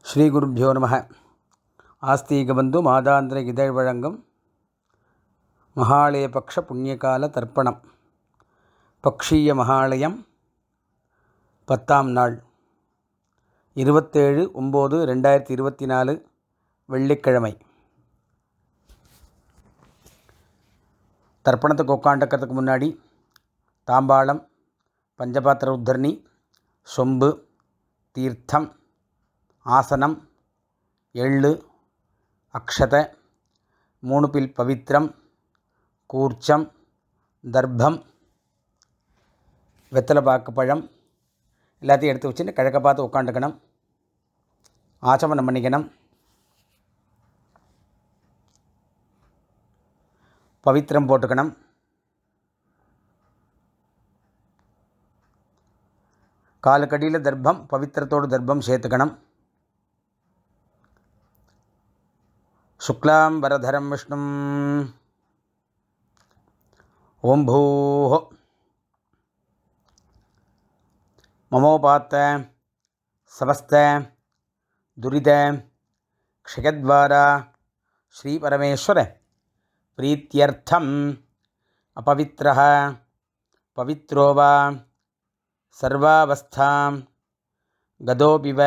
ஸ்ரீகுருப்யோ நம. ஆஸ்தீகபந்து மாதாந்திர இதழ் வழங்கும் மகாலயபக்ஷ புண்ணியகால தர்ப்பணம். பக்ஷீய மகாலயம் 10ஆம் நாள் 27/9/2024 வெள்ளிக்கிழமை. தர்ப்பணத்துக்கு உட்காந்துக்கிறதுக்கு முன்னாடி தாம்பாளம், பஞ்சபாத்திர உத்தரணி, சொம்பு, தீர்த்தம், ஆசனம், எள்ளு, அக்ஷதை, 3 பில் பவித்திரம், கூர்ச்சம், தர்ப்பம், வெத்தலைப்பாக்கு பழம் எல்லாத்தையும் எடுத்து வச்சுன்னு கிழக்க பார்த்து உட்காந்துக்கணும். ஆச்சமனம் பண்ணிக்கணும். பவித்திரம் போட்டுக்கணும். காலுக்கடியில் தர்ப்பம், பவித்திரத்தோடு தர்ப்பம் சேர்த்துக்கணும். சுக்லாம் வரதரம் விஷ்ணும். ஓம் பூஹ மமோபாத்த சமஸ்த துரித க்ஷயத்வாரா ஸ்ரீ பரமேஸ்வர பிரீத்யர்த்தம் அபவித்ரஹ பவித்ரோ வா சர்வாவஸ்தாம் கதோபிவ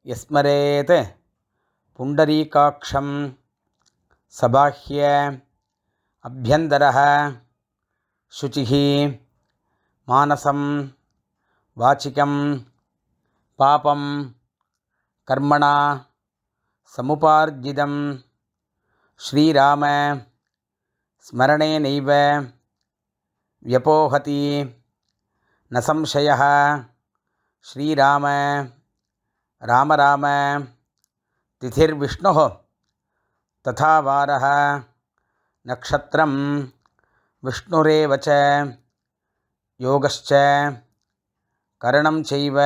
யஸ்மரேத் புண்டரீகாக்ஷம் சபாஹ்ய அப்யந்தரஹ சுசிஹி மானசம் வாச்சிகம் பாபம் கர்மணா சமுபார்ஜிதம் ஸ்ரீராம ஸ்மரணேனைவ வ்யபோஹதி ந சம்சயः. ஸ்ரீராம ராம ராம திதிர்விஷ்ணுः ததா வாரः நக்ஷத்ரம் விஷ்ணுரேவ ச யோகஸ்ச கரணம் செய்வ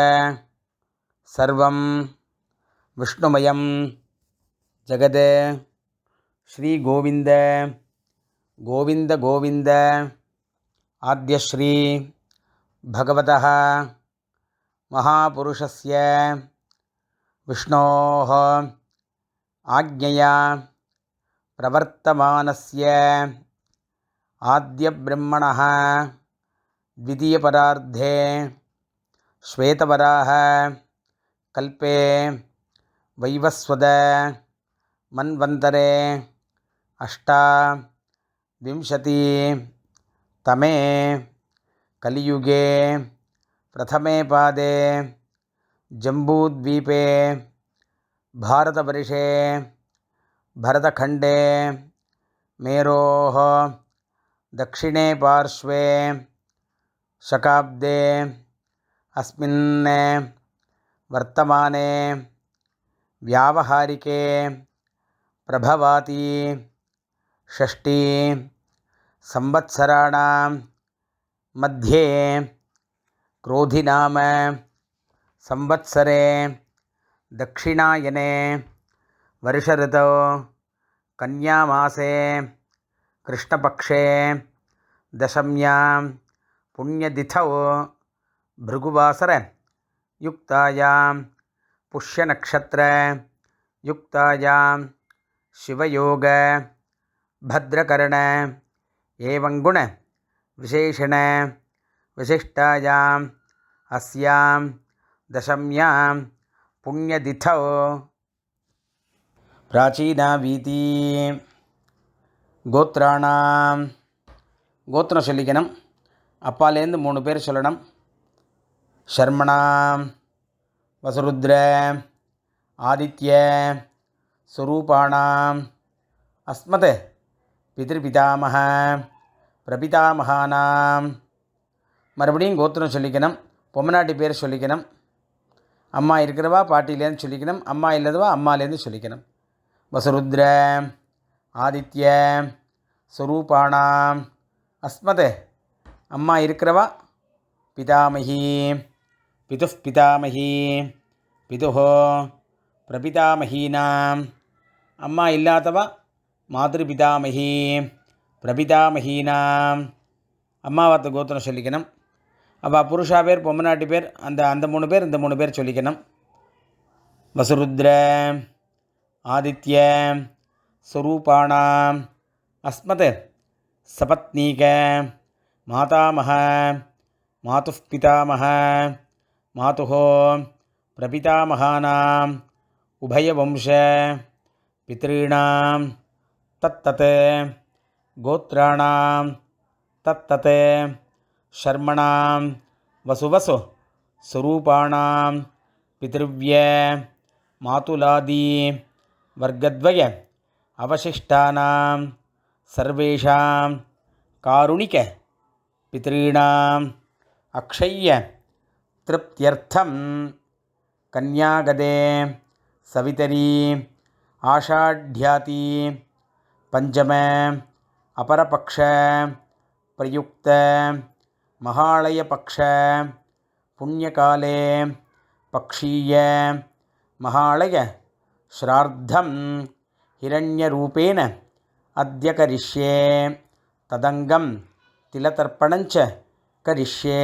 சர்வம் விஷ்ணுமயம் ஜகத். ஸ்ரீ கோவிந்த கோவிந்த கோவிந்த ஆத்யஸ்ரீ பகவதः மகாபுருஷஸ்ய விஷ்ணோः ஆக்ஞயா பிரவர்த்தமானஸ்ய ஆத்யப்ரம்மணः த்விதீயபரார்த்தே ஸ்வேதவராஹ கல்பே வைவஸ்வத மன்வந்தரே அஷ்டாவிம்சதி தமே கலியுகே பிரதமே பாதே ஜம்பூத்வீபே பாரதவர்ஷே பரதகண்டே மேரோः தக்ஷிணே பார்ஷ்வே சகாப்தே அஸ்மின் வர்த்தமானே வியாவஹாரிகே பிரபவாதி ஷஷ்டி சம்வத்சராணாம் மத்தியே क्रोधिनाम संवत्सरे दक्षिणायने वर्षऋतौ कन्यामासे कृष्णपक्षे दशम्यां पुण्यतिथौ भृगुवासर युक्तायां पुष्यनक्षत्र युक्तायां शिवयोग भद्रकर्ण एवंगुण विशेषण विशिष्टायाम् अस्यां दशम्यां पुण्यतिथौ प्राचीना वीति கோத்ராணாம். கோத்திரம் சொல்லிக்கணும். அப்பாலேருந்து 3 பேர் சொல்லணும். ஷர்மணாம் வசுருத்ர ஆதித்ய ஸ்வரூபாணாம் அஸ்மத் பிதிர்பிதாமக பிரபிதாமகானாம். மறுபடியும் கோத்திரம் சொல்லிக்கணும். பொம்மநாட்டி பேர் சொல்லிக்கணும். அம்மா இருக்கிறவா பாட்டிலேருந்து சொல்லிக்கணும். அம்மா இல்லாதவா அம்மாலேருந்து சொல்லிக்கணும். வசுருத்ர ஆதித்ய ஸ்வரூபாணாம் அஸ்மத். அம்மா இருக்கிறவா பிதாமகி பிதுः பிதாமகி பிதுः பிரபிதாமகீனாம். அம்மா இல்லாதவா மாதృபிதாமகி பிரபிதாமகீனாம். அம்மாவாத்த கோத்திரம் சொல்லிக்கணும். அவள் புருஷா பேர் பொம்மநாட்டி பேர் அந்த 3 பேர் இந்த 3 பேர் சொல்லிக்கணும். வசுருத்ர ஆதித்ய ஸ்வரூபாணாம் அஸ்மத் சபத்னீக மாதாமஹ மாதுः பிதாமஹ மாதுः பிரபிதாமகானாம் உபயவம்ச பித்ருணாம் தத்தத் கோத்ராணாம் தத்தத் ஷர்மணாம் வசுவசு ஸ்வரூபாணாம் பித்ருவ்ய மாதுலாதி வர்க்கத்வய அவசிஷ்டானாம் சர்வேஷாம் காருணிக பித்ருணாம் அக்ஷய்ய திருப்தியர்த்தம் கன்யாகதே சவிதரி ஆஷாಢ்யாதி பஞ்சம அபரபக்ஷ பிரயுக்த மகாளயபக்ஷ புண்ணியகாலே பக்ஷீய மகாளய ஸ்ரார்த்தம் ஹிரண்யரூபேண அத்ய கரிஷ்யே ததங்கம் திலதர்ப்பணஞ்ச கரிஷ்யே.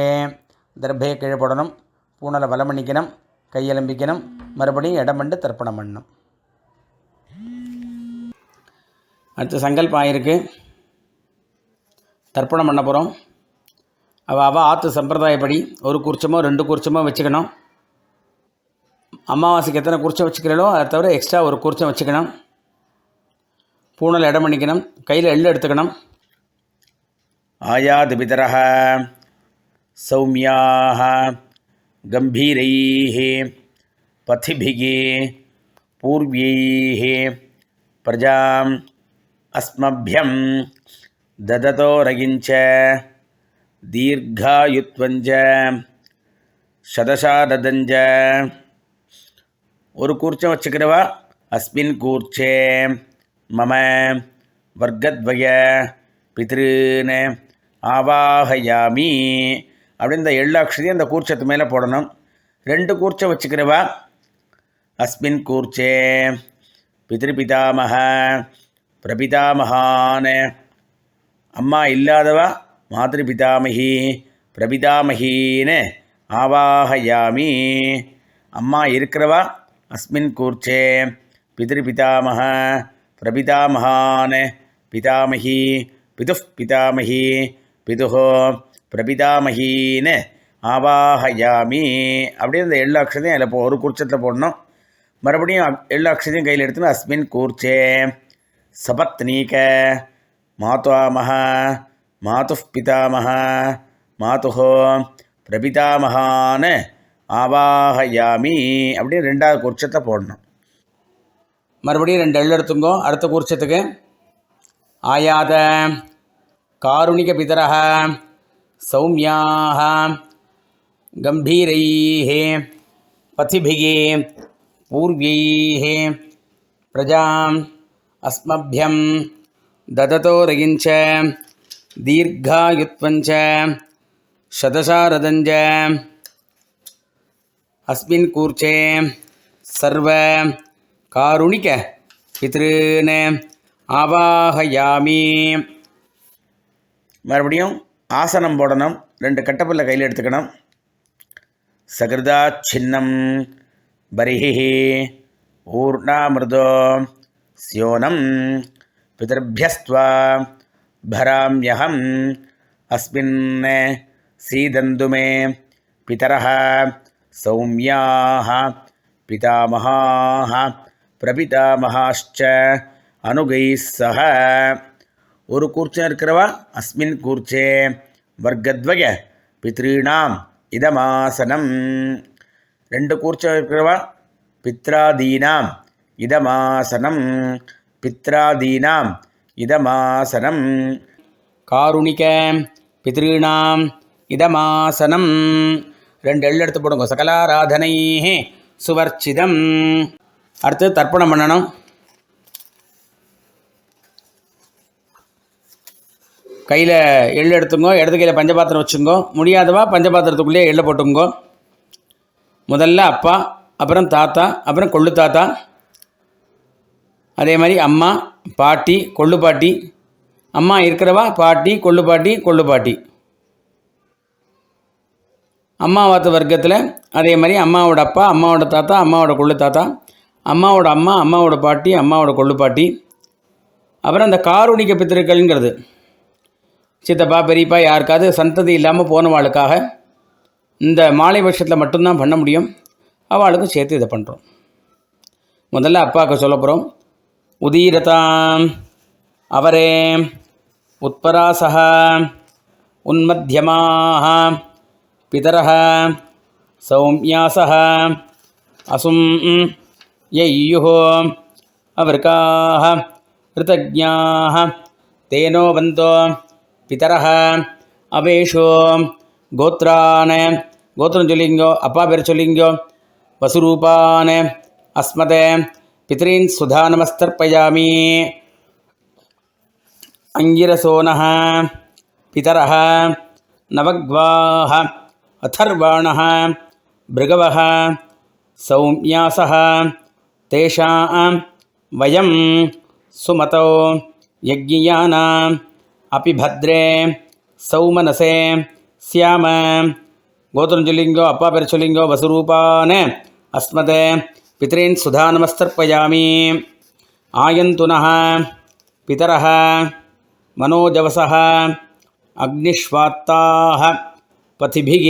தர்பே கீழே போடணும், பூனலை வலம் பண்ணிக்கணும், கையெலம்பிக்கணும், மறுபடியும் இடமண்டு தர்ப்பணம் பண்ணணும். அடுத்து சங்கல்பம் ஆயிருக்கு, தர்ப்பணம் பண்ண போகிறோம். அவள் ஆற்று சம்பிரதாயப்படி ஒரு குறிச்சமோ 2 குறிச்சமோ வச்சுக்கணும். அமாவாசைக்கு எத்தனை குறிச்சம் வச்சுக்கிறீங்களோ அதை தவிர எக்ஸ்ட்ரா ஒரு குறிச்சம் வச்சுக்கணும். பூனல் இடம் பண்ணிக்கணும், கையில் எள்ளு எடுத்துக்கணும். ஆயாது பிதரஹ சௌமியாக கம்பீரைः பதிபிः பூர்வைः பிரஜாம் அஸ்மभ्यं ददतो रगिञ्च दीर्घायुत्वञ्च शतशारदञ्च. ஒரு கூர்ச்சம் வச்சுக்கிறவா அஸ்மின் கூர்ச்சே மம வர்க்கத்வய பித்ருன் ஆவாஹயாமி அப்படின்னு இந்த எள்ளாட்சதி அந்த கூர்ச்சத்து மேலே போடணும். 2 கூர்ச்சம் வச்சுக்கிறவா அஸ்மின் கூர்ச்சே பித்ருபிதாமஹ பிரபிதாமகான், அம்மா இல்லாதவா மாத்ருபிதாமகி பிரபிதாமகின்னு ஆவாஹயாமி. அம்மா இருக்கிறவா அஸ்மின் கூர்ச்சே பித்ருபிதாமஹ பிரபிதாமகான் பிதாமகி பிதுः பிதாமகி பிதுः பிரபிதாமகின்னு ஆவாஹயாமி அப்படின்னு இந்த எள்ளு அக்ஷதையும் அதில் ஒரு கூர்ச்சத்தில் போடணும். மறுபடியும் எள்ளு அக்ஷதையும் கையில் எடுத்துன்னு அஸ்மின் கூர்ச்சே சபத்னீக மாதாமஹ மாதுः பிதாமஹ மாதுः பிரபிதாமகான்னு ஆவாஹயாமி அப்படின்னு 2வது கூர்ச்சத்தை போடணும். மறுபடியும் 2 எள்ளு எடுத்துங்கோ. அடுத்த கூர்ச்சத்துக்கு ஆயாத காருணிக பிதரஹ சௌமியாக கம்பீரைः பதிபிः பூர்வைः பிரஜாம் அஸ்மभ्यं ददतो रगिञ्च दीर्घायुत्वञ्च शतशारदञ्च. अस्मिन् कूर्चे सर्व कारुणिक पितॄन् ஆவாஹயாமி. மறுபடியும் ஆசனம் போடணும். 2 கட்டப்பல்ல கையில் எடுத்துக்கணும். சகிருதா சின்னம் பரிஹி ஊர்ணாமிருதோ ஸ்யோனம் பிதர்பியஸ்த்வா பராம்யஹம் அஸ்மின் சீதந்து மே பிதரஹ சௌமியாஹ பிதாமஹாஹ பிரபிதாமஹாश्च அனுகைஸ் சஹ. ஒரு கூர்ச்சம் இருக்கிறவா அஸ்மின் கூர்ச்சே வர்க்கத்வய பித்ருணாம் இதமாசனம். 2 கூர்ச்சம் இருக்கிறவா பித்ராதீனாம் இதமாசனம் பித்ராதீனாம் இதமாசனம். காருணிக பித்ருணாம் இதமாசனம். 2 எள்ளு எடுத்து போடுங்க. சகலாராதனை சுவர்ச்சிதம். அடுத்து தர்ப்பணம் பண்ணணும். கையில் எள்ளு எடுத்துங்கோ, இடது கையில் பஞ்சபாத்திரம் வச்சுங்கோ. முடியாதவா பஞ்சபாத்திரத்துக்குள்ளேயே எள்ளை போட்டுங்கோ. முதல்ல அப்பா, அப்புறம் தாத்தா, அப்புறம் கொள்ளு தாத்தா, அதே மாதிரி அம்மா, பாட்டி, கொள்ளு பாட்டி, அம்மா இருக்கிறவா பாட்டி, கொள்ளு பாட்டி, கொள்ளு பாட்டி. அம்மாவாத்து வர்க்கத்தில் அதே மாதிரி அம்மாவோட அப்பா, அம்மாவோட தாத்தா, அம்மாவோட கொள்ளு தாத்தா, அம்மாவோட அம்மா, அம்மாவோட பாட்டி, அம்மாவோட கொள்ளு பாட்டி. அப்புறம் அந்த காரூணிக பித்திருக்கள்ங்கிறது சித்தப்பா பெரியப்பா யாருக்காவது சந்ததி இல்லாமல் போனவாளுக்காக இந்த மாலை வருஷத்தில் மட்டும்தான் பண்ண முடியும். அவளுக்கும் சேர்த்து இதை பண்ணுறோம். முதல்ல அப்பாவுக்கு சொல்ல போகிறோம். உதீரதாம் அவரே உத்பராசக உன்மத்தியமாக பிதரः சௌமியாசः அசும் யையுः அவர்காः ரிதஜ்ஞாः தேனோ வந்தோ பிதரः அவேஷோ கோத்ரான் கோத்திரம் சொல்லிங்கோ, அப்பா பேர் சொல்லிங்கோ. வசுரூபான் அஸ்மதே பித்ரீன் சுதா நமஸ்தர்ப்பயாமி. அங்கிரசோனः பிதரः நவக்வாः அதர்வாணः பிருகவः சௌமியாசः தேஷாம் வயம் சுமதோ யஜ்ஞியானாம் அபி பத்ரே சௌமனசே ஸ்யாம. கோத்திரம் சொல்லிங்கோ, அப்பா பேர் சொல்லிங்கோ. வசுரூபான் அஸ்மதே பித்ரீன் சுதா நமஸ்தர்ப்பயாமி. ஆயந்துனः பிதரः மனோஜவசः அக்னிஷ்வாத்தாः பதிபிः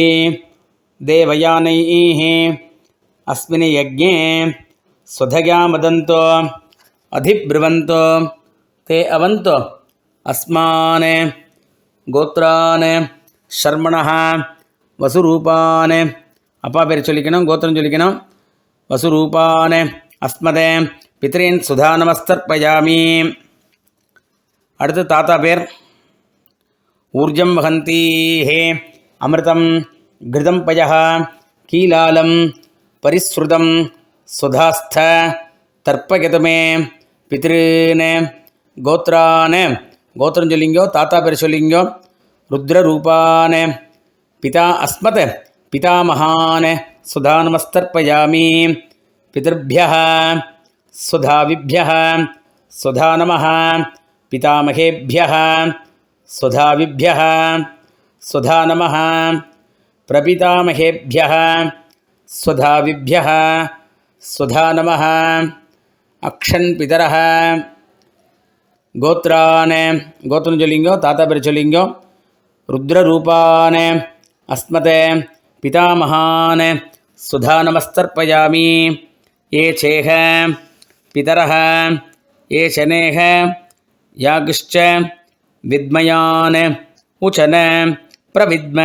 தேவயானைः அஸ்மின் யஜ்ஞே ஸ்வதயா மதந்தோ அதிப்ருவந்தோ தே அவந்தோ அஸ்மான் கோத்ரான் ஷர்மணः வசுரூபான். அப்பா பேர் சொல்லிக்கணும், கோத்திரம் சொல்லிக்கணும். வசுரூபான் அஸ்மதே பித்ரீன் சுதா நமஸ்தர்ப்பயாமி. அடுத்து தாத்தா பேர். ஊர்ஜம் வகந்தீஹே அமிர்தம் கிருதம் பயः கீலாலம் பரிஸ்ருதம் சுதாஸ்த தர்ப்பயதுமே பித்ருன் கோத்ரான். கோத்திரம் சொல்லிங்கோ, தாத்தா பேர் சொல்லிங்கோ. ருத்ரரூபான் பிதா அஸ்மத் பிதாமகான் சுதா நமஸ்தர்ப்பயாமி. பிதர்भ्यः சுதாவிभ्यः சுதா நமः பிதாமகேभ्यः சுதாவிभ्यः சுதா நமः பிரபிதாமகேभ्यः சுதாவிभ्यः சுதா நமः. அக்ஷன் பிதரः கோத்ரான். கோத்திரம் சொல்லிங்கோ, தாத்தா பேர் சொல்லிங்கோ. ருத்ரரூபான் அஸ்மதே பிதாமகான் சுதா நமஸ்தர்ப்பயாமி. ஏ சேஹ பிதரः ஏ சனேஹ யாகிஷ்ச வித்மயான் உச்சன பிரவித்ம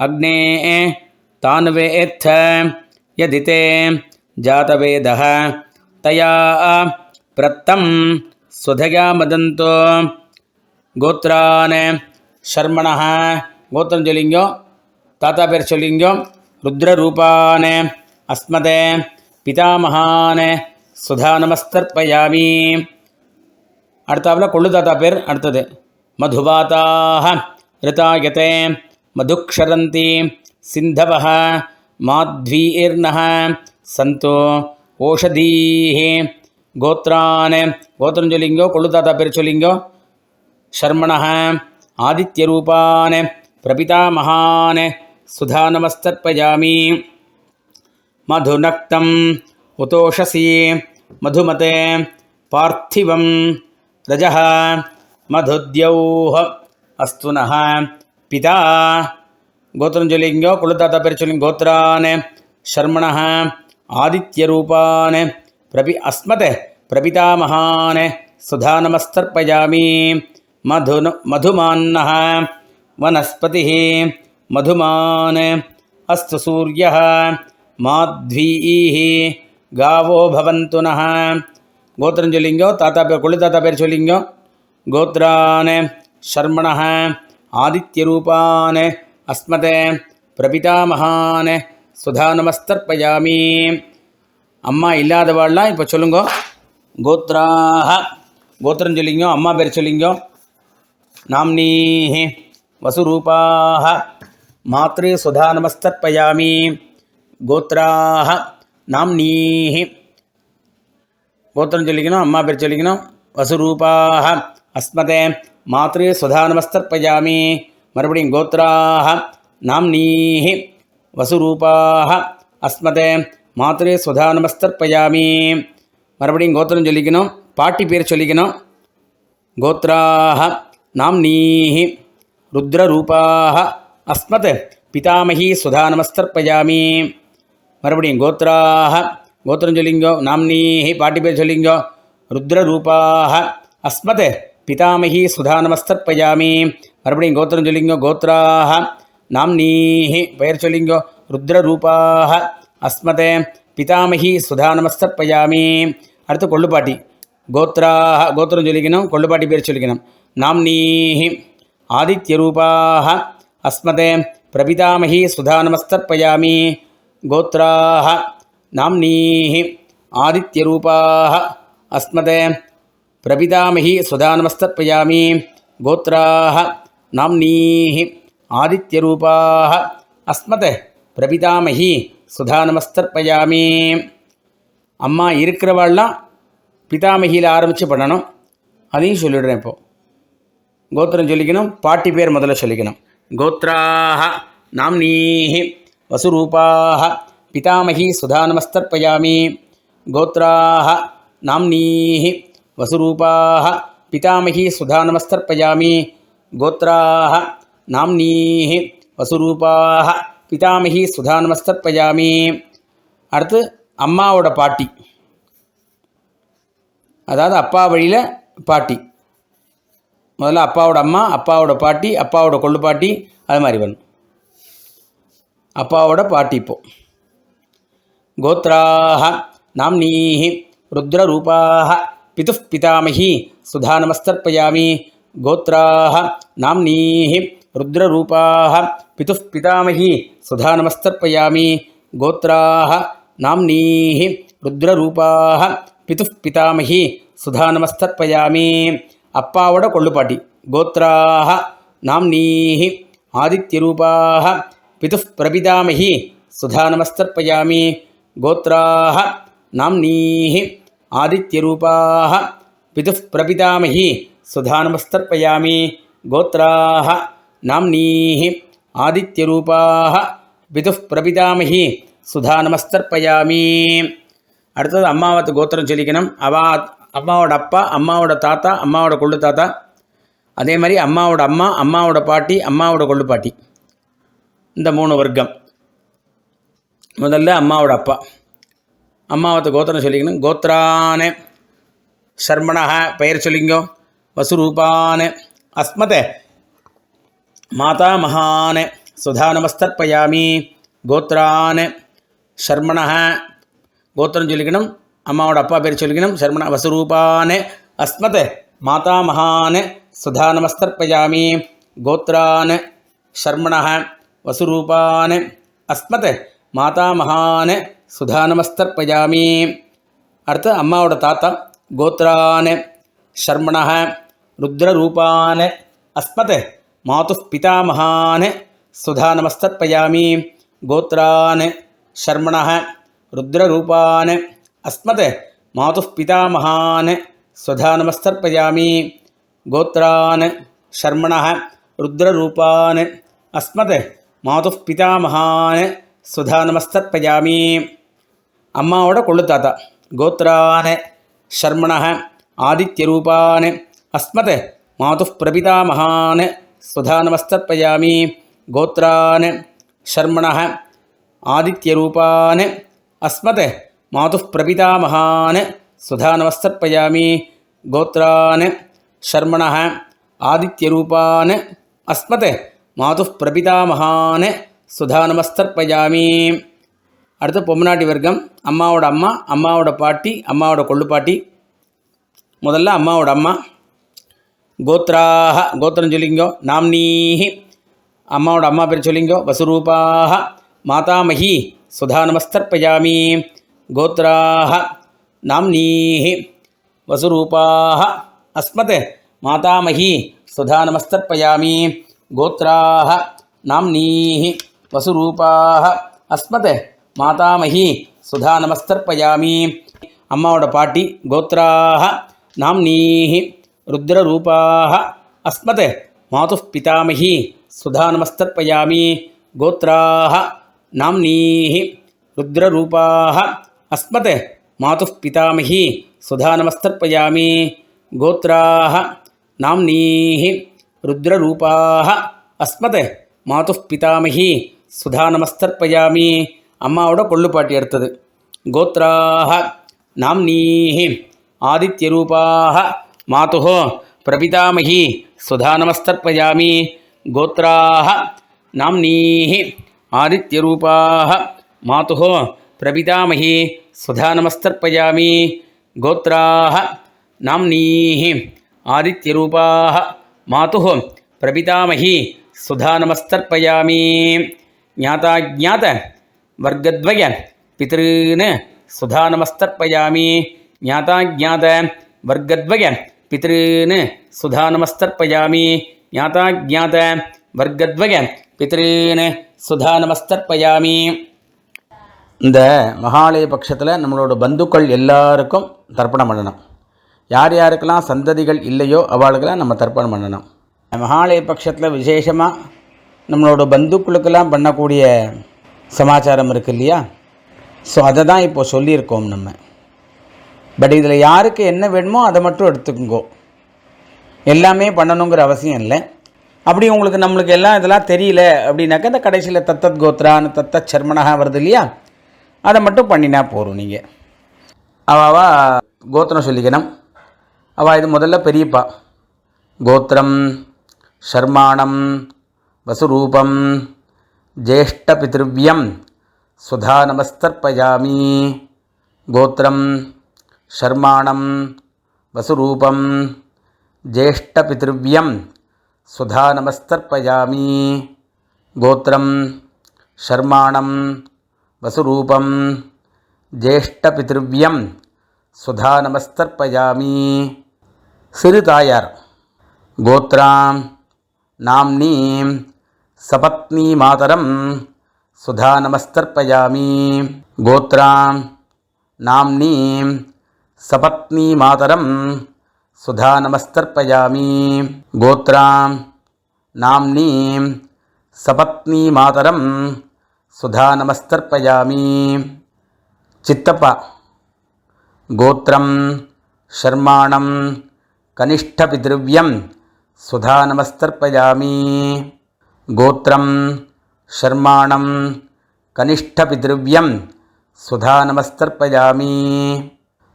அக்னே தான்வேத்த யதிதே ஜாதவேதः தயா பிரத்தம் ஸ்வதயா மதந்தோ கோத்ரான் ஷர்மணः. கோத்திரம் சொல்லிங்கோ, தாத்தா பேர் சொல்லிங்கோ. ருத்ரரூபான் அஸ்மதே பிதாமகான் சுதா நமஸ்தர்ப்பயாமி. அடுத்தாப்புல கொள்ளு தாத்தா பேர். அடுத்தது மதுபாதாக ரிதாயதே மதுக்ஷரந்தி சிந்தவः மாத்வீர்ணः சந்தோ ஓஷதீः. கோத்ரான். கோத்திரம் சொல்லிங்கோ, கொள்ளு தாத்தா பேர் சொல்லிங்கோ. ஷர்மணः ஆதித்யரூபான் பிரபிதாமகான் சுதா நமஸ்தர்ப்பயாமி. மதுநக்தம் உதோஷசி மதுமதே பார்த்திவம் ரஜः மதுத்யௌஹ அஸ்துனः பிதா. கோத்திரம் சொல்லிங்கோ, கொள்ளு தாத்தா பேர் சொல்லிங்க. கோத்ரான் ஷர்மணः ஆதித்யரூபான் அஸ்மத் பிரபிதாமகான் சுதா நமஸ்தர்ப்பயாமி. மதுமான்னः வனஸ்பதிः மதுமான் அஸ்து சூர்யः மாத்வீः காவோ பவந்து நः. கோத்திரம் சொல்லிங்கோ, தாத்தா பேர் கொள்ளு தாத்தா பேர் சொல்லிங்கோ. கோத்ரான் ஷர்மணः ஆதித்யரூபான் அஸ்மதே பிரபிதாமகான் சுதா நமஸ்தர்ப்பயாமி. அம்மா இல்லாதவாள்லாம் இப்போ சொல்லுங்கோ. கோத்ராஹ. கோத்திரம் சொல்லிங்கோ, அம்மா பேர் சொல்லிங்கோ. நாம்னீஹி வசுரூபாஹ மாத்ரு சுதா நமஸ்தர்ப்பயாமி. கோத்ராஹ நாம்னீஹி. கோத்திரம் சொல்லிக்கணும், அம்மா பேர் சொல்லிக்கணும். வசுரூபாஹ அஸ்மதே மாத்ரு சுதா நமஸ்தர்ப்பயாமி. மறுபடியும் கோத்ராஹ நாம்னீஹி வசுரூபாஹ அஸ்மதே மாத்ரே சுதா நமஸ்தர்ப்பயாமி. மறுபடியும் கோத்திரம் சொல்லிக்கணும், பாட்டி பேர் சொல்லிக்கணும். கோத்ராஹ நாம்னீஹி ருத்ரரூபாஹ அஸ்மத் பிதாமகி சுதா நமஸ்தர்ப்பயாமி. மறுபடியும் கோத்ராஹ, கோத்திரம் சொல்லிங்கோ, நாம்னீஹி பாட்டி பேர் சொல்லிங்கோ, ருத்ரரூபாஹ அஸ்மத் பிதாமகி சுதா நமஸ்தர்ப்பயாமி. மறுபடியும் கோத்திரம் சொல்லிங்கோ, கோத்ராஹ நாம்னீஹி பெயர் சொல்லிங்கோ, ருத்ரரூபாஹ அஸ்மத் பிதாமகி சுதா நமஸ்தர்ப்பயாமி. அடுத்து கொள்ளுப்பாட்டி. கோத்ராஹ கோத்திரம் சொல்லிக்கணும், கொள்ளுப்பாட்டி பேர் சொல்லிக்கணும். நாம்னீஹி ஆதித்யரூபாஹ அஸ்மத் பிரபிதாமகி சுதா நமஸ்தர்ப்பயாமி. கோத்ராஹ நாம்னீஹி ஆதித்யரூபாஹ அஸ்மத் பிரபிதாமகி சுதா நமஸ்தர்ப்பயாமி. கோத்ராஹ நாம்னீஹி ஆதித்யரூபாஹ அஸ்மத் பிரபிதாமகி சுதா நமஸ்தர்ப்பயாமி. அம்மா இருக்கிறவாள்லாம் பிதாமகியில் ஆரம்பித்து பண்ணணும். அதையும் சொல்லிடுறேன். இப்போது கோத்திரம் சொல்லிக்கணும், பாட்டி பேர் முதல்ல சொல்லிக்கணும். கோத்ராஹ நாம்னீஹி வசுரூபாஹ பிதாமகி சுதா நமஸ்தர்ப்பயாமி. கோத்ராஹ நாம்னீஹி வசுரூபாஹ பிதாமகி சுதா நமஸ்தர்ப்பயாமி. கோத்ராஹ நாம்னீஹி வசுரூபாஹ பிதாமகி சுதா நமஸ்தர்ப்பயாமி. அடுத்து அம்மாவோட பாட்டி, அதாவது அப்பா வழியில் பாட்டி. முதல்ல அப்பாவோட அம்மா, அப்பாவோட பாட்டி, அப்பாவோட கொள்ளுப்பாட்டி, அது மாதிரி வரணும். அப்பாவோட பாட்டி. இப்போ கோத்ராஹ நாம்னீஹி ருத்ரரூபாஹ பிதுः பிதாமகி சுதா நமஸ்தர்ப்பயாமி. கோத்ராஹ நாம்னீஹி ருத்ரரூபாஹ பிதுः பிதாமகி சுதா நமஸ்தர்ப்பயாமி. கோத்ராஹ நாம்னீஹி ருத்ரரூபாஹ பிதுः பிதாமகி சுதா நமஸ்தர்ப்பயாமி. அப்பாவோட கொள்ளுப்பாட்டி. கோத்ராஹ நாம்னீஹி ஆதித்யரூபாஹ பிதுः பிரபிதாமகி சுதா நமஸ்தர்ப்பயாமி. கோத்ராஹ நாம்னீஹி ஆதித்யரூபாஹ பிதுः பிரபிதாமகி சுதா நமஸ்தர்ப்பயாமி. கோத்ராஹ நாம்னீஹி ஆதித்யரூபாஹ பிதுः பிரபிதாமகி சுதா நமஸ்தர்ப்பயாமி. அடுத்தது அம்மாவத்து கோத்திரம் சொல்லிக்கணும். அம்மாவோட அப்பா, அம்மாவோட தாத்தா, அம்மாவோட கொள்ளு தாத்தா, அதே மாதிரி அம்மாவோட அம்மா, அம்மாவோட பாட்டி, அம்மாவோட கொள்ளு பாட்டி, இந்த 3 வர்க்கம். முதல்ல அம்மாவோட அப்பா, அம்மாவத்து கோத்திரம் சொல்லிக்கணும். கோத்ரானே சர்மணஹ பெயர் சொல்லிங்கோ, வசுரூபானே அஸ்மத் மாதா மகானே சுதா நமஸ்தர்ப்பயாமி. கோத்ரானே சர்மணஹ கோத்திரம் சொல்லிக்கணும், அம்மாவோட அப்பா பேர் சொல்லிக்கணும். சர்மண வசுரூபானே அஸ்மத் மாதா மகானே சுதா நமஸ்தர்ப்பயாமி. கோத்ரானே சர்மணஹ வசுரூபானே அஸ்மத் மாதா மகானே சுதா நமஸ்தர்ப்பயாமி. அடுத்து அம்மாவோட தாத்தா. கோத்ரானே சர்மணஹ ருத்ரரூபானே அஸ்மத் மாதுः பிதாமகானே சுதா நமஸ்தர்ப்பயாமி. கோத்ரானே சர்மணஹ ருத்ரரூபானே அஸ்மத் மாதுः பிதாமகானே சுதா நமஸ்தர்ப்பயாமி. கோத்ரானே சர்மணஹ ருத்ரரூபானே அஸ்மத் மாதுः பிதாமகானே சுதா நமஸ்தர்ப்பயாமி. அம்மாவோட கொள்ளு தாத்தா. கோத்ரானே சர்மணஹ ஆதித்யரூபானே அஸ்மத் மாதுः பிரபிதாமகானே சுதா நமஸ்தர்ப்பயாமி. கோத்ரானே சர்மணஹ ஆதித்யரூபானே அஸ்மத் மாதுः பிரபிதாமகானே சுதா நமஸ்தர்ப்பயாமி. கோத்ரானே சர்மணஹ ஆதித்யரூபானே அஸ்மத் மாதுः பிரபிதாமகானே சுதா நமஸ்தர்ப்பயாமி. அடுத்து பொம்னாட்டி வர்க்கம். அம்மாவோட அம்மா, அம்மாவோட பாட்டி, அம்மாவோட கொள்ளுப்பாட்டி. முதல்ல அம்மாவோட அம்மா. கோத்ராஹ கோத்திரம் சொல்லிங்கோ, நாம்னீஹி அம்மாவோட அம்மா பேர் சொல்லிங்கோ, வசுரூபாஹ மாதாமகி சுதா நமஸ்தர்ப்பயாமி. கோத்ராஹ நாம்னீஹி வசுரூபாஹ அஸ்மத் மாதாமகி சுதா நமஸ்தர்ப்பயாமி. கோத்ராஹ நாம்னீஹி வசுரூபாஹ அஸ்மத் மாதாமகி சுதா நமஸ்தர்ப்பயாமி. அம்மாவோட பாட்டி. கோத்ராஹ நாம்னீஹி ருத்ரரூபாஹ அஸ்மத் மாதுः பிதாமகி சுதா நமஸ்தர்ப்பயாமி. கோத்ராஹ நாம்னீஹி ருத்ரரூபாः அஸ்மத் மாதுः பிதாமகி சுதா நமஸ்தர்ப்பயாமி. கோத்ராः நாம்னீः ருத்ரரூபாः அஸ்மத் மாதுः பிதாமகி சுதா நமஸ்தர்ப்பயாமி. அம்மாவோட கொள்ளுப்பாட்டி எடுத்தது. கோத்ராः நாம்னீः ஆதித்யரூபாः மாதுः பிரபிதாமகி சுதா நமஸ்தர்ப்பயாமி. கோத்ராः நாம்னீः ஆதித்யரூபாः மாதுः பிரபிதாமகி சுதா நமஸ்தர்ப்பயாமி. கோத்ராः நாம்னீः ஆதித்யரூபாः மாதுः பிரபிதாமகி சுதா நமஸ்தர்ப்பயாமி. ஞாதாஜ்ஞாத வர்க்கத்வய பித்ருன் சுதா நமஸ்தர்ப்பயாமி. ஞாதாஜ்ஞாத வர்க்கத்வய பித்ருன் சுதா நமஸ்தர்ப்பயாமி. ஞாதாஜ்ஞாத வர்க்கத்வய பித்ருன் சுதா நமஸ்தர்ப்பயாமி. இந்த மகாலய பட்சத்தில் நம்மளோட பந்துக்கள் எல்லாருக்கும் தர்ப்பணம் பண்ணணும். யார் யாருக்கெல்லாம் சந்ததிகள் இல்லையோ அவளுக்கெல்லாம் நம்ம தர்ப்பணம் பண்ணணும். மகாலய பட்சத்தில் விசேஷமாக நம்மளோட பந்துக்களுக்கெல்லாம் பண்ணக்கூடிய சமாச்சாரம் இருக்குது இல்லையா? ஸோ அதை தான் இப்போது சொல்லியிருக்கோம் நம்ம. பட் இதில் யாருக்கு என்ன வேணுமோ அதை மட்டும் எடுத்துக்கோங்கோ. எல்லாமே பண்ணணுங்கிற அவசியம் இல்லை. அப்படி உங்களுக்கு நம்மளுக்கு எல்லாம் இதெல்லாம் தெரியல அப்படின்னாக்கா இந்த கடைசியில் தத்தத் கோத்ரான்னு தத்தத் சர்மனகா வருது இல்லையா? அதை மட்டும் பண்ணினா போகிறோம். நீங்கள் அவா கோத்திரம் சொல்லிக்கணும். அவள் இது முதல்ல பெரியப்பா. கோத்திரம் ஷர்மாணம் வசுரூபம் ஜேஷ்டபித்ருவ்யம் சுதா நமஸ்தர்ப்பயாமி. கோத்திரம் ஷர்மாணம் வசுரூபம் ஜேஷ்டபித்ருவ்யம் சுதா நமஸ்தர்ப்பயாமி. கோத்திரம் ஷர்மாணம் வசுரூபம் ஜேஷ்டபித்ருவ்யம் சுதா நமஸ்தர்ப்பயாமி. சிறு தாயார். கோத்ராம் நாம்னீம் சபத்னி மாதரம் சுதா நமஸ்தர்ப்பயாமி. கோத்ராம் நாம்னீம் சபத்னி மாதரம் சுதா நமஸ்தர்ப்பயாமி. கோத்ராம் நாம்னீம் சபத்னி மாதரம் சுதா நமஸ்தர்ப்பயாமி. சித்தப்பா. கோத்திரம் ஷர்மாணம் கனிஷ்டபித்ருவ்யம் சுதா நமஸ்தர்ப்பயாமி. கோத்திரம் ஷர்மாணம் கனிஷ்டபித்ருவ்யம் சுதா நமஸ்தர்ப்பயாமி.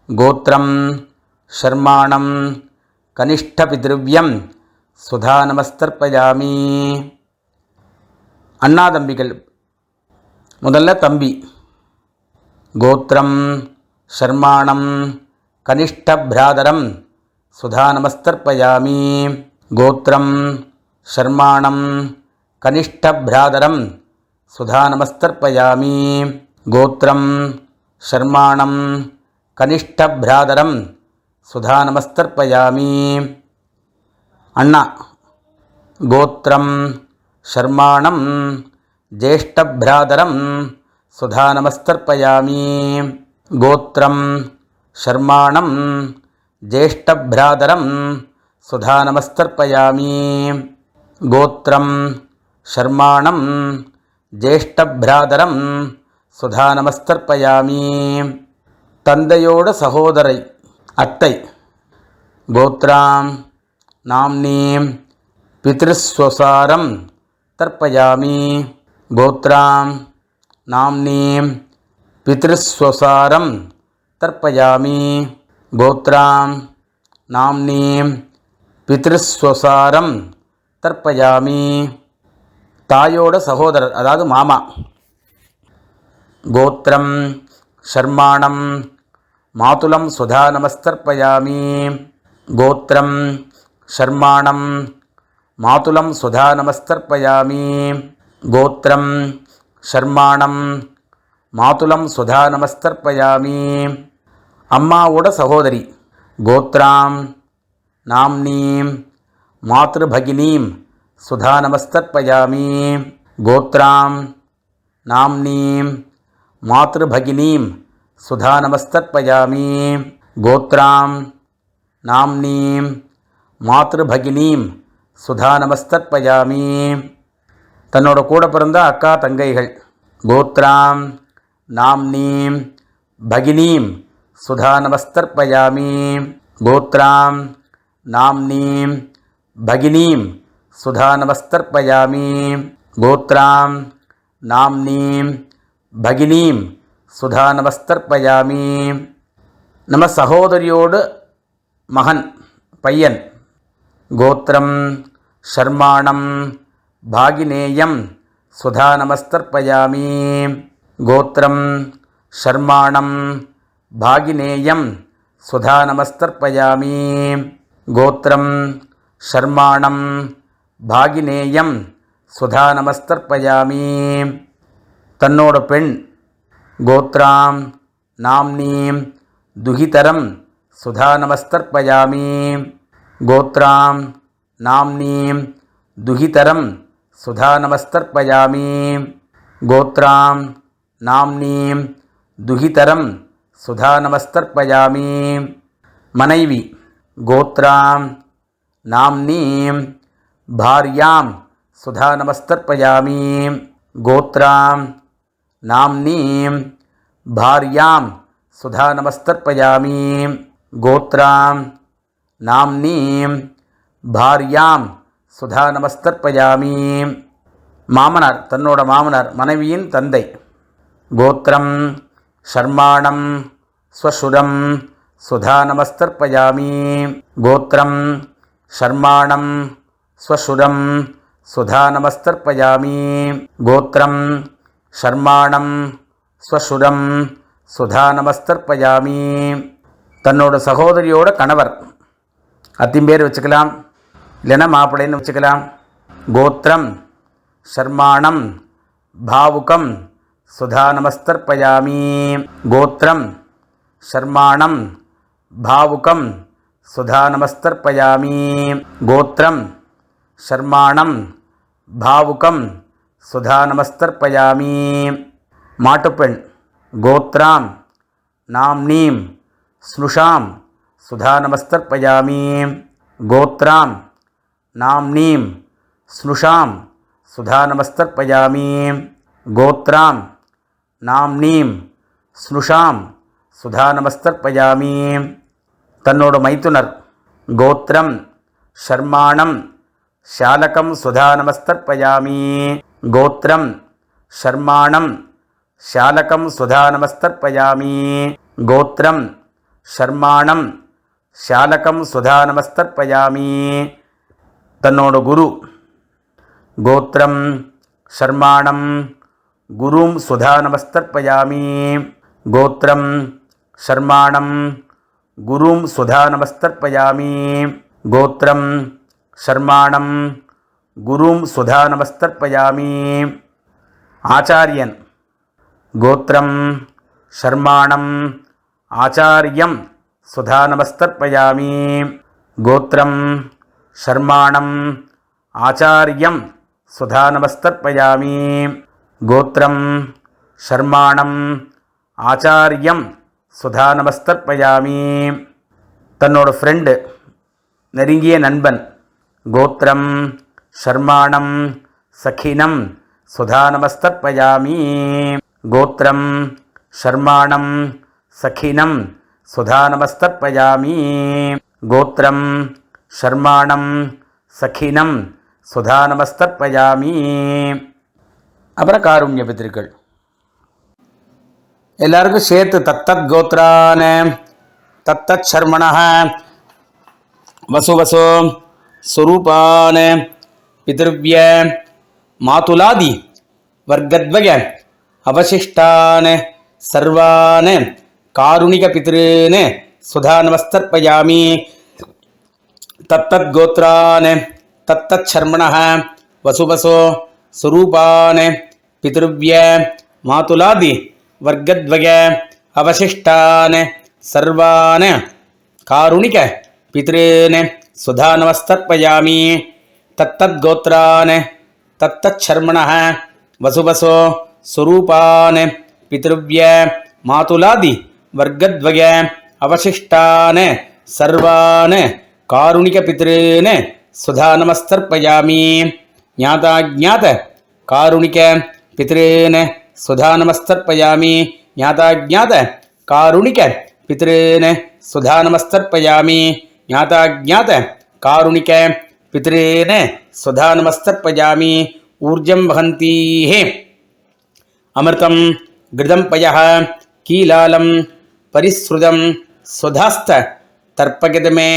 கோத்திரம் ஷர்மாணம் கனிஷ்டபித்ருவ்யம் சுதா நமஸ்தர்ப்பயாமி. அண்ணா தம்பிகள். முதல்ல தம்பி. கோத்திரம் ஷர்மாணம் கனிஷ்டப்ராதரம் சுதா நமஸ்தர்ப்பயாமி. கோத்திரம் ஷர்மாணம் கனிஷ்டப்ராதரம் சுதா நமஸ்தர்ப்பயாமி. கோத்திரம் ஷர்மாணம் கனிஷ்டப்ராதரம் சுதா நமஸ்தர்ப்பயாமி. அண்ணா. கோத்திரம் ஷர்மாணம் ஜேஷ்டப்ராதரம் சுதா நமஸ்தர்ப்பயாமி. கோத்திரம் ஷர்மாணம் ஜேஷ்டப்ராதரம் சுதா நமஸ்தர்ப்பயாமி. கோத்திரம் ஷர்மாணம் ஜேஷ்டப்ராதரம் சுதா நமஸ்தர்ப்பயாமி. தந்தையோட சகோதரை. அத்தை. கோத்ராம் நாம்னீம் பித்ருஸ்வசாரம் தர்ப்பயாமி. கோத்ராம் நாம்னீம் பித்ருஸ்வசாரம் தர்ப்பயாமி. கோத்ராம் நாம்னீம் பித்ருஸ்வசாரம் தர்ப்பயாமி. தாயோட சகோதரர், அதாவது மாமா. கோத்திரம் ஷர்மாணம் மாதுலம் சுதா நமஸ்தர்ப்பயாமி. கோத்திரம் ஷர்மாணம் மாதுலம் சுதா நமஸ்தர்ப்பயாமி. கோத்திரம் ஷர்மாணம் மாதுலம் சுதா நமஸ்தர்ப்பயாமி. அம்மாவோட சகோதரி. கோத்ராம் நாம்னீம் மாத்ருபகினீம் சுதா நமஸ்தர்ப்பயாமி. கோத்ராம் நாம்னீம் மாத்ருபகினீம் சுதா நமஸ்தர்ப்பயாமி. கோத்ராம் நாம்னீம் மாத்ருபகினீம் சுதா நமஸ்தர்ப்பயாமி. தன்னோட கூட பிறந்த அக்கா தங்கைகள். கோத்ராம் नाम्नीं भगिनीं सुधानमस्तर्पयामि गोत्रां नाम्नीं भगिनीं सुधानमस्तर्पयामि गोत्रां नाम्नीं भगिनीं सुधानमस्तर्पयामि நம்ம சகோதரியோடு மகன் பையன் கோத்திரம் ஷர்மாணம் பாகினேயம் சுதாநமஸ்தர்ப்பயாமி கோத்திரம் ஷர்மாணம் பாகினேயம் சுதாநமஸ்தர்ப்பயாமி கோத்திரம் ஷர்மாணம் பாகினேயம் சுதாநமஸ்தர்ப்பயாமி தன்னோட பெண் கோத்ராம் நாம்னீம் दुहितरं सुधानमस्तर्पयामि गोत्रां नाम्नीं दुहितरं सुधानमस्तर्पयामि गोत्रां नाम्नीं दुहितरं सुधानमस्तर्पयामि मनैवी गोत्रां नाम्नीं भार्यां सुधानमस्तर्पयामि गोत्रां नाम्नीं भार्यां सुधानमस्तर्पयामि गोत्रां नाम्नीं भार्यां सुधानमस्तर्पयामि மாமனார் தன்னோட மாமனார் மனைவியின் தந்தை கோத்திரம் ஷர்மாணம் ஸ்வசுரம் சுதாநமஸ்தர்ப்பயாமி கோத்திரம் ஷர்மாணம் ஸ்வசுரம் சுதாநமஸ்தர்ப்பயாமி கோத்திரம் ஷர்மாணம் ஸ்வசுரம் சுதாநமஸ்தர்ப்பயாமி தன்னோட சகோதரியோட கணவர் அத்தின் பேர் வச்சுக்கலாம், இல்லைன்னா மாப்பிள்ளைன்னு வச்சுக்கலாம். கோத்திரம் ஷர்மாணம் பாவுகம் சுதாநமஸ்தர்ப்பயாமி கோத்திரம் ஷர்மாணம் பாவுகம் சுதாநமஸ்தர்ப்பயாமி கோத்திரம் ஷர்மாணம் பாவுகம் சுதாநமஸ்தர்ப்பயாமி மாட்டுப்பெண் गोत्रां नाम्नीं स्नुषां सुधानमस्तर्पयामि गोत्रां नाम्नीं स्नुषां सुधानमस्तर्पयामि गोत्रां नाम्नीं स्नुषां सुधानमस्तर्पयामि तन्नोड मैथुनर गोत्रं शर्माणं शालकं सुधानमस्तर्पयामि गोत्रं शर्माणं शालकं सुधानमस्तर्पयामि गोत्रं शर्माणं शालकं सुधानमस्तर्पयामि तन्नोड गुरु गोत्रं शर्माणं गुरुं सुधानमस्तर्पयामि गोत्रं शर्माणं गुरुं सुधानमस्तर्पयामि गोत्रं शर्माणं गुरुं सुधानमस्तर्पयामि आचार्यन् गोत्रं शर्माणं आचार्यं सुधानमस्तर्पयामि गोत्रं शर्माणं आचार्यं सुधानमस्तर्पयामि गोत्रं शर्माणं आचार्यं सुधानमस्तर्पयामि तन्नोड फ्रेंड नெருங்கிய நண்பன் गोत्रं शर्माणं सखिनं सुधानमस्तर्पयामि गोत्रं शर्माणं सखिनं सुधानमस्तर्पयामि गोत्रं शर्माणं सखिनं सुधानमस्तर्पयामि அப்புறம் காருண்ய பித்ருக்கள் எல்லாருக்கும் சேர்த்து தத்தத் கோத்ரான தத்தத் சர்மணः வசுவசோ சுரூபான பித்ருவ்ய மாதுலாதி வர்க்கத்வய அவசிஷ்டான் சர்வான் காருணிக பித்ருன் சுதாநமஸ்தர்ப்பயாமி தத்தத் கோத்ரான் தத்தத் சர்மணः வசுவசோ சுரூபான் பித்ருவ்ய மாதுலாதி வர்க்கத்வய அவசிஷ்டான் சர்வான் காருணிக பித்ருன் சுதாநமஸ்தர்ப்பயாமி தத்தத் கோத்ரான் தத்தத் சர்மணः வசுவசோ சுரூபான் பித்ருவ்ய மாதுலாதி வர்க்கத்வய அவசிஷ்டான் சர்வான் காருணிக பித்ருன் சுதாநமஸ்தர்ப்பயாமி ஞாதாஜ்ஞாத காருணிக பித்ருன் सुधानमस्तर्पयामि ज्ञाताज्ञात कारुणिक पितॄन् सुधानमस्तर्पयामि ज्ञाताज्ञात कारुणिक पितॄन् सुधानमस्तर्पयामि ऊर्जं वहन्तीः अमृतं घृतं पयः कीलालं परिसृतं स्वधास्त तर्पयदमे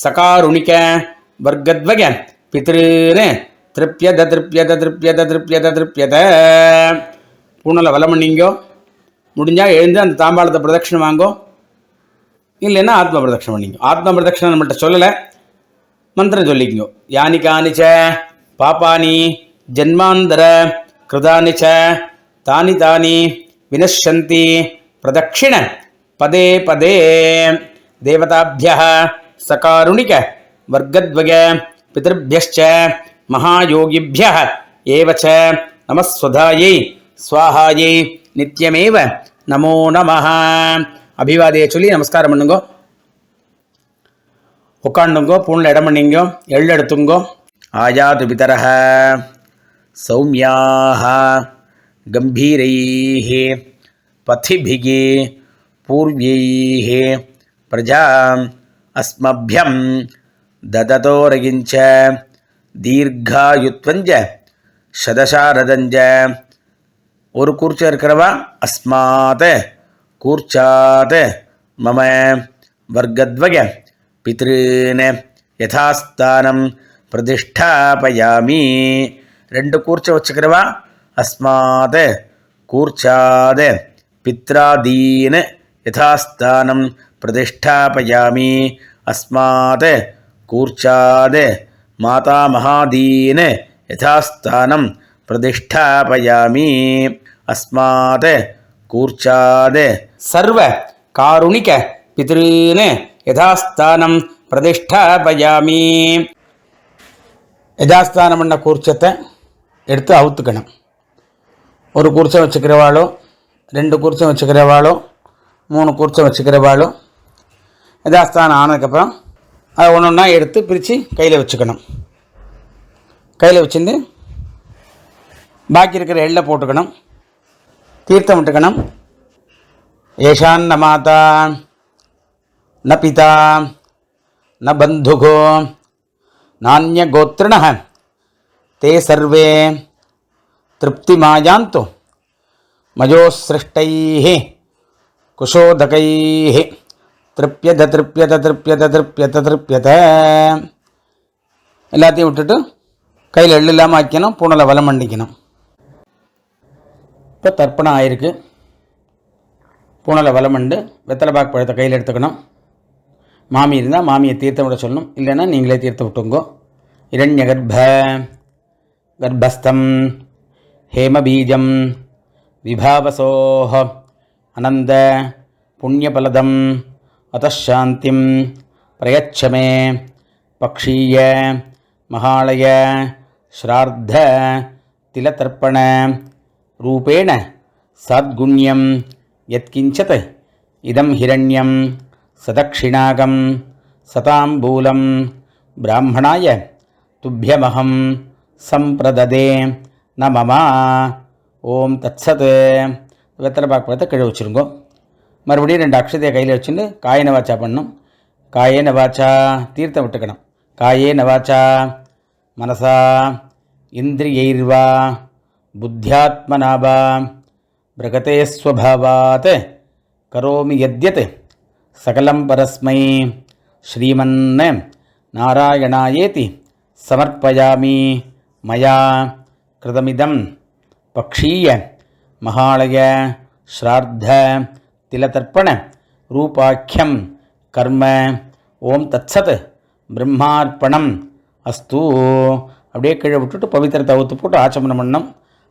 सकारुणिक वर्गद्वय पितॄन् திருப்யத திருப்யத திருப்யத திருப்யத திருப்யத. பூனலை வலம் பண்ணிங்கோ. முடிஞ்சால் எழுந்து அந்த தாம்பாளத்தை பிரதட்சணம் வாங்கோ. இல்லைன்னா ஆத்ம பிரதட்சணம் பண்ணிங்கோ. ஆத்ம பிரதட்சணம் நம்மள்கிட்ட சொல்லலை, மந்திரம் சொல்லிக்கோ. யானி காணிச்ச பாப்பானி ஜன்மாந்தர கிருதானிச்ச தானி தானி வினஷந்தி பிரதட்சிண பதே பதே தேவதாபியः சகாருணிக வர்க்கத்வய பிதர்பியश्च महायोगिभ्यः एव च नमस्वधायै स्वाहायै नित्यमेव नमो नमः. அபிவாதையை சொல்லி நமஸ்காரம் பண்ணுங்கோ. உட்காண்டுங்கோ. பூனில் இடம் பண்ணிங்கோ. எள் எடுத்துங்கோ. ஆயாது பிதரஹ சௌமியாஹ கம்பீரைஹ பதிபிஹ பூர்வைஹ பிரஜாம் அஸ்மப்யம் தததோரகிஞ்ச தீர்காயுத்வஞ்ச சதசாரதஞ்ச. ஒரு கூர்ச்சம் இருக்கிறவா அஸ்மாத் கூர்ச்சாத் மம வர்க்கத்வய பித்ருன் யதாஸ்தானம் பிரதிஷ்டாபயாமி. ரெண்டு கூர்ச்சம் வச்சுக்கிறவா அஸ்மாத் கூர்ச்சாத் பித்ராதீன் யதாஸ்தானம் பிரதிஷ்டாபயாமி. அஸ்மாத் கூர்ச்சாத் மாதா மகாதீன் யதாஸ்தானம் பிரதிஷ்டாபயாமி. அஸ்மாத் கூர்ச்சாத் சர்வ காருணிக பித்ருன் யதாஸ்தானம் பிரதிஷ்டாபயாமி. யதாஸ்தானம் பண்ண கூர்ச்சத்தை எடுத்து அவுத்துக்கணும். ஒரு கூர்ச்சம் வச்சுக்கிறவாளோ, ரெண்டு கூர்ச்சம் வச்சுக்கிறவாளோ, 3 கூர்ச்சம் வச்சுக்கிறவாளோ யதாஸ்தானம் ஆனதுக்கப்புறம் அதை ஒன்று ஒன்றா எடுத்து பிரித்து கையில் வச்சுக்கணும். கையில் வச்சுருந்து பாக்கி இருக்கிற எள்ளை போட்டுக்கணும். தீர்த்தம் விட்டுக்கணும். ஏஷான் ந மாதா ந பிதா ந பந்துகோ நானிய கோத்ரிணः தே சர்வே திருப்திமாயாந்து மயோசிருஷ்டைः குஷோதகைः திருப்யத திருப்யத திருப்யத திருப்யத திருப்யத. எல்லாத்தையும் விட்டுட்டு கையில் எள்ளு இல்லாமல் வைக்கணும். பூனலை வலம் பண்ணிக்கணும். இப்போ தர்ப்பணம் ஆயிருக்கு. பூனலை வலம் பண்ணி வெத்தலை பாக்கு பழத்தை கையில் எடுத்துக்கணும். மாமி இருந்தால் மாமியை தீர்த்தம் விட சொல்லணும். இல்லைன்னா நீங்களே தீர்த்தம் விட்டுங்கோ. இரண்ய கர்ப்பஸ்தம் ஹேமபீஜம் விபாவசோஹ அனந்த புண்ணியபலதம் அதாந்திம் பிரயச்சமே பக்ஷீய மகாலய ஸ்ரார்த்த திலதர்ப்பண ரூபேண சத்குண்யம் யத்கிஞ்சத் இதம் ஹிரண்யம் சதக்ஷிணாகம் சதாம்பூலம் பிராமணாய துப்யமஹம் சம்பிரததே ந மம. ஓம் தத்சத். வெத்தலை பாக்கு பழத்தை கீழே வச்சுருங்கோ. மறுபடியும் 2 அக்ஷதையை கையில் வச்சுன்னு காயன வாச்சா பண்ணணும். காயேன வாச்சா தீர்த்தம் விட்டுக்கணும். காயேன வாச்சா மனசா இந்திரியைர்வா புத்தியாத்மனாவா பிரகதே ஸ்வபாவாத் கரோமி யத்யத் சகலம் பரஸ்மை ஸ்ரீமன் நாராயணாயேதி சமர்ப்பயாமி மயா கிருதமிதம் பக்ஷீய மகாலய ஸ்ரார்த்த திலதர்ப்பண ரூபாக்கியம் கர்ம. ஓம் தத்சத் பிரம்மார்ப்பணம் அஸ்து. அப்படியே கீழே விட்டுட்டு பவித்திரத்தை அவுத்து போட்டு ஆச்சமனம் பண்ணணும்.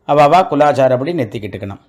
அவாவா குலாச்சாரப்படி நெத்திக்கிட்டுக்கணும்.